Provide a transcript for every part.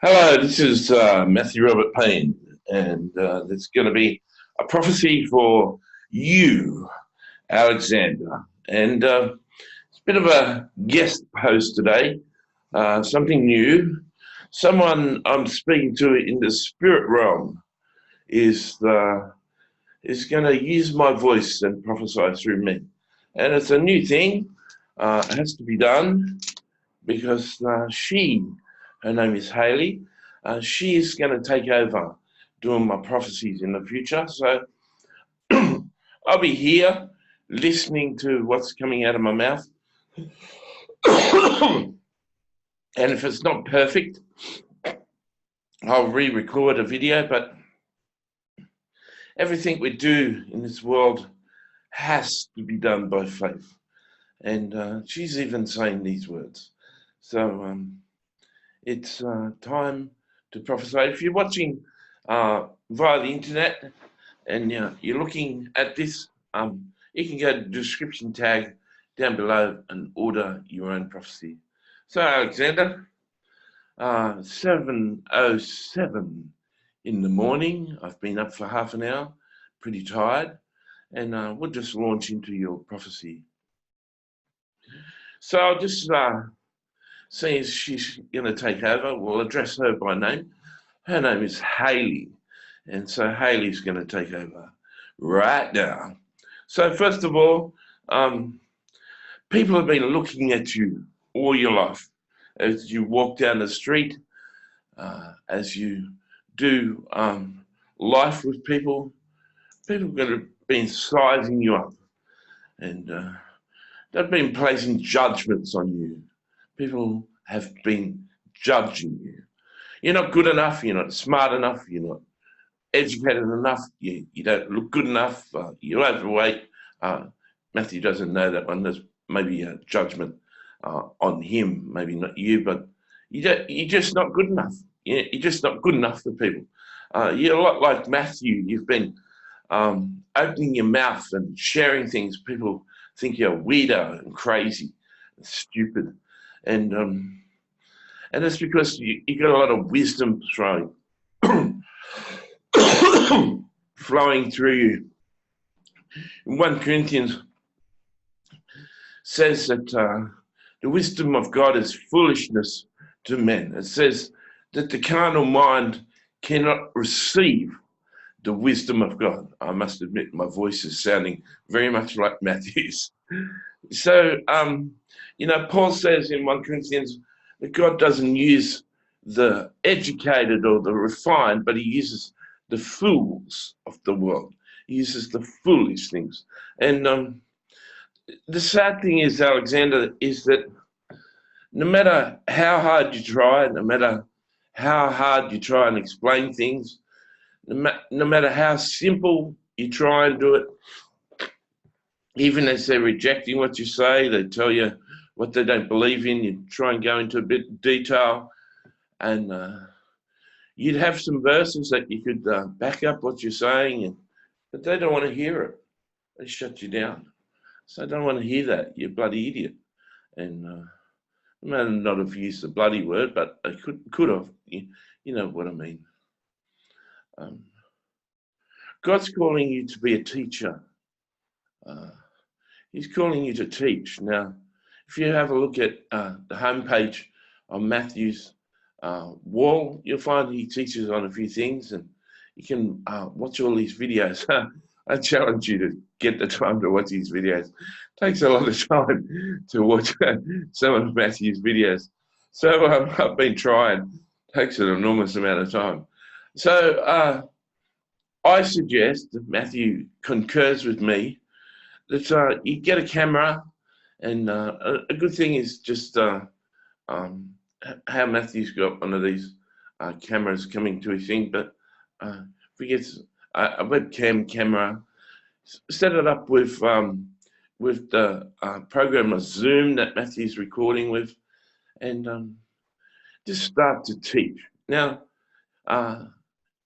Hello, this is Matthew Robert Payne, and there's going to be a prophecy for you, Alexander. And it's a bit of a guest post today, something new. Someone I'm speaking to in the spirit realm is going to use my voice and prophesy through me. And it's a new thing. It has to be done because her name is Haley, she is going to take over doing my prophecies in the future. So I'll be here listening to what's coming out of my mouth. And if it's not perfect, I'll re-record a video, but everything we do in this world has to be done by faith. And she's even saying these words. So it's time to prophesy. If you're watching via the internet and you're looking at this, you can go to the description tag down below and order your own prophecy. So, Alexander, 7:07 in the morning. I've been up for half an hour, pretty tired, and we'll just launch into your prophecy. So I'll just see as she's going to take over. We'll address her by name. Her name is Haley, and so Haley's going to take over right now. So first of all, people have been looking at you all your life as you walk down the street, as you do life with people. People have been sizing you up, and they've been placing judgments on you. People have been judging you. You're not good enough. You're not smart enough. You're not educated enough. You don't look good enough. You're overweight. Matthew doesn't know that one. There's maybe a judgment on him, maybe not you, but you're just not good enough. You're just not good enough for people. You're a lot like Matthew. You've been opening your mouth and sharing things. People think you're a weirdo and crazy and stupid. And that's because you got a lot of wisdom flowing through you. 1 Corinthians says that the wisdom of God is foolishness to men. It says that the carnal mind cannot receive the wisdom of God. I must admit, my voice is sounding very much like Matthew's. So, Paul says in 1 Corinthians that God doesn't use the educated or the refined, but he uses the fools of the world. He uses the foolish things. And the sad thing is, Alexander, is that no matter how hard you try, no matter how hard you try and explain things, no matter how simple you try and do it, even as they're rejecting what you say, they tell you what they don't believe in, you try and go into a bit of detail, and you'd have some verses that you could back up what you're saying, but they don't want to hear it. They shut you down. So I don't want to hear that, you bloody idiot. And I may not have used the bloody word, but I could have. You know what I mean. God's calling you to be a teacher. He's calling you to teach. Now, if you have a look at the homepage on Matthew's wall, you'll find he teaches on a few things, and you can watch all these videos. I challenge you to get the time to watch these videos. It takes a lot of time to watch some of Matthew's videos. So I've been trying. It takes an enormous amount of time. So I suggest that Matthew concurs with me that you get a camera, and a good thing is just how Matthew's got one of these cameras coming to his thing, but if he gets a webcam camera, set it up with the program of Zoom that Matthew's recording with, and just start to teach. Now,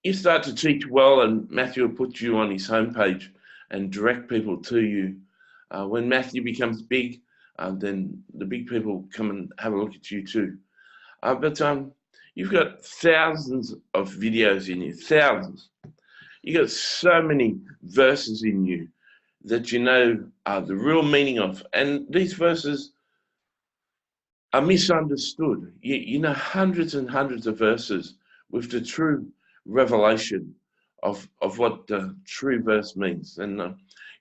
you start to teach well, and Matthew will put you on his homepage and direct people to you. When Matthew becomes big, then the big people come and have a look at you too. But You've got thousands of videos in you, thousands. You got so many verses in you that you know the real meaning of. And these verses are misunderstood. You know hundreds and hundreds of verses with the true revelation of what the true verse means. And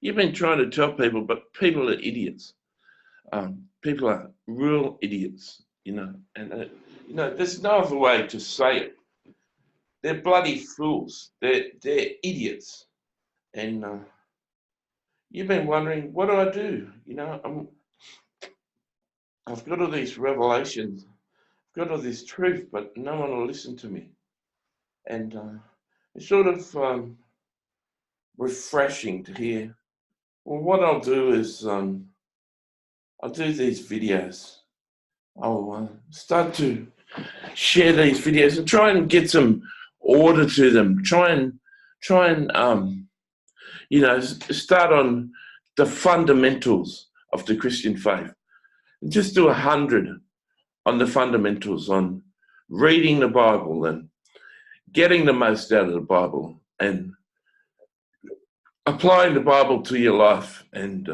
you've been trying to tell people, but people are idiots. People are real idiots, you know. And you know, there's no other way to say it. They're bloody fools. They're idiots. And you've been wondering, what do I do? You know, I've got all these revelations, I've got all this truth, but no one will listen to me. And it's sort of refreshing to hear. Well, what I'll do is I'll do these videos. I'll start to share these videos and try and get some order to them. Try and you know, start on the fundamentals of the Christian faith. And just do 100 on the fundamentals, on reading the Bible and getting the most out of the Bible and applying the Bible to your life, and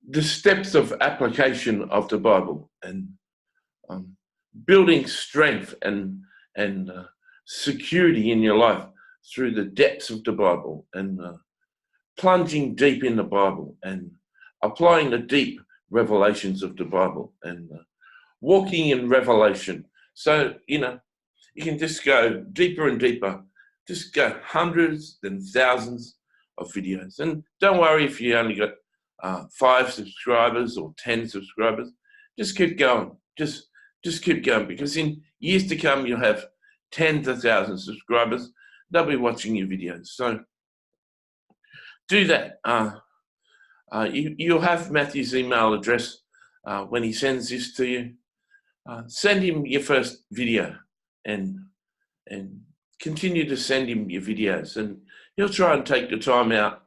the steps of application of the Bible, and building strength and security in your life through the depths of the Bible, and plunging deep in the Bible and applying the deep revelations of the Bible, and walking in revelation. So, you know, you can just go deeper and deeper, just go hundreds and thousands of videos. And don't worry if you only got 5 subscribers or 10 subscribers. Just keep going. Just keep going, because in years to come, you'll have tens of thousands of subscribers. They'll be watching your videos. So do that. You'll have Matthew's email address when he sends this to you. Send him your first video, and continue to send him your videos, and he'll try and take the time out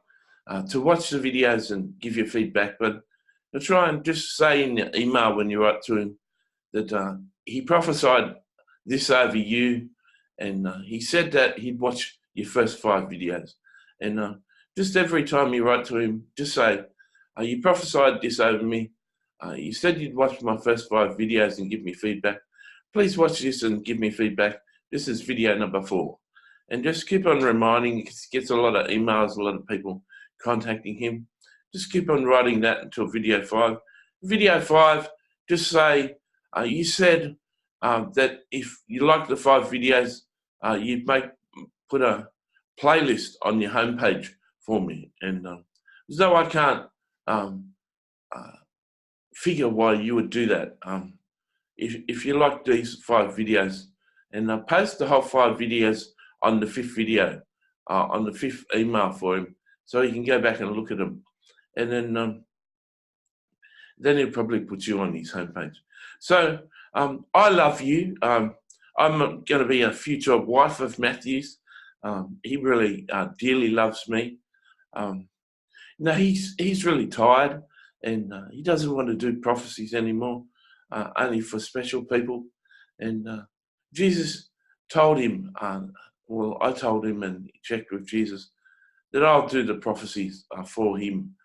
to watch the videos and give you feedback. But he'll try and just say in the email when you write to him that he prophesied this over you, and he said that he'd watch your first 5 videos. And just every time you write to him, just say, you prophesied this over me. You said you'd watch my first 5 videos and give me feedback. Please watch this and give me feedback. This is video number 4. And just keep on reminding. He gets a lot of emails, a lot of people contacting him. Just keep on writing that until video 5. Video 5, just say, you said that if you like the 5 videos, you'd put a playlist on your homepage for me. And as though I can't figure why you would do that. If you like these 5 videos, and post the whole 5 videos on the 5th video, on the 5th email for him, so he can go back and look at them. And then he'll probably put you on his homepage. So I love you. I'm going to be a future wife of Matthew's. He really dearly loves me. No, he's really tired, and he doesn't want to do prophecies anymore, only for special people. And Jesus told him, well, I told him, and he checked with Jesus, that I'll do the prophecies for him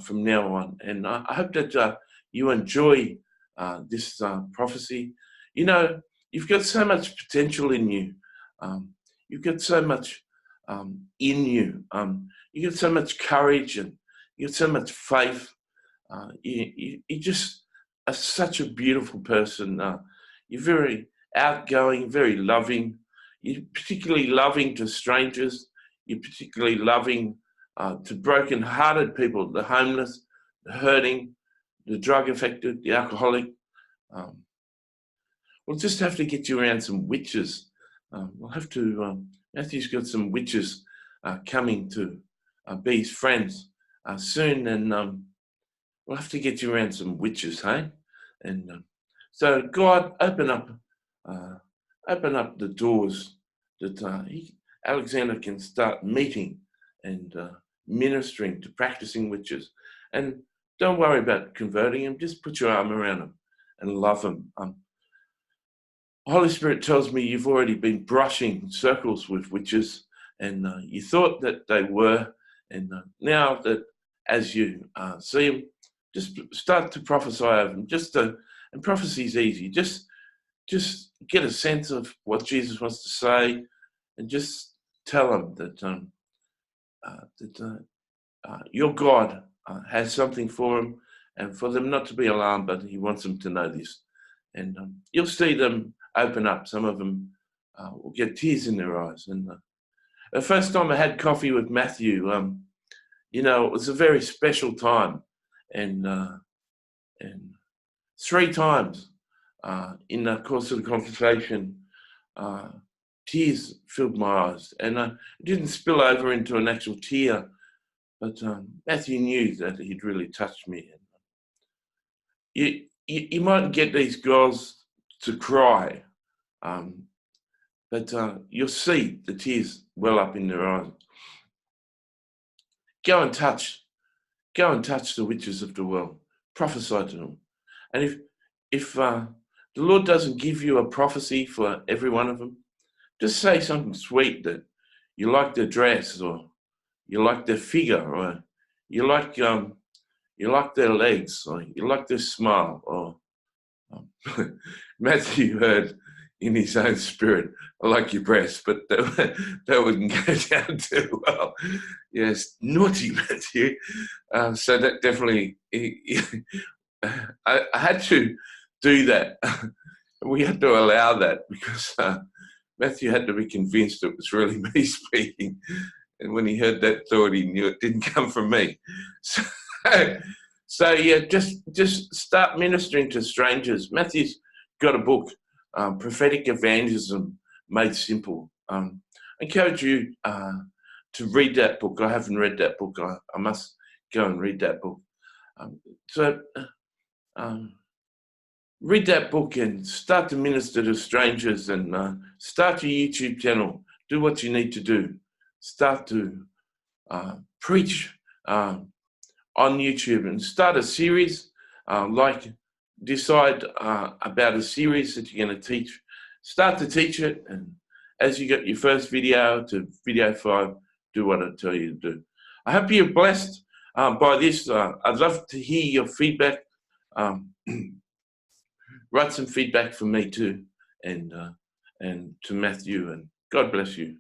from now on. And I hope that you enjoy this prophecy. You know, you've got so much potential in you. You've got so much in you. You've got so much courage, and you've got so much faith. You just are such a beautiful person. You're very outgoing, very loving. You're particularly loving to strangers. You're particularly loving to broken-hearted people, the homeless, the hurting, the drug-affected, the alcoholic. We'll just have to get you around some witches. We'll have to, Matthew's got some witches coming to be his friends soon, and we'll have to get you around some witches, hey? And so God, open up the doors that Alexander can start meeting and ministering to practicing witches. And don't worry about converting them. Just put your arm around them and love them. Holy Spirit tells me you've already been brushing circles with witches, and you thought that they were, and now that as you see them, just start to prophesy over them. And prophecy is easy. Just get a sense of what Jesus wants to say, and just tell them that your God has something for them, and for them not to be alarmed, but He wants them to know this. And you'll see them open up. Some of them will get tears in their eyes. And the first time I had coffee with Matthew, it was a very special time. And 3 times in the course of the conversation, tears filled my eyes. And it didn't spill over into an actual tear, but Matthew knew that he'd really touched me. You might get these girls to cry, but you'll see the tears well up in their eyes. Go and touch the witches of the world. Prophesy to them. And if the Lord doesn't give you a prophecy for every one of them, just say something sweet, that you like their dress, or you like their figure, or you like their legs, or you like their smile. Or Matthew heard in his own spirit, I like your breasts, but that wouldn't go down too well. Yes, naughty Matthew. So that definitely, I had to do that. We had to allow that, because Matthew had to be convinced it was really me speaking. And when he heard that thought, he knew it didn't come from me. So yeah, just start ministering to strangers. Matthew's got a book, Prophetic Evangelism Made Simple. I encourage you to read that book. I haven't read that book. I must go and read that book. Read that book and start to minister to strangers, and start your YouTube channel. Do what you need to do. Start to preach on YouTube, and start a series. Decide about a series that you're going to teach. Start to teach it, and as you get your first video to video 5, do what I tell you to do. I hope you're blessed by this. I'd love to hear your feedback. Write some feedback for me too, and to Matthew, and God bless you.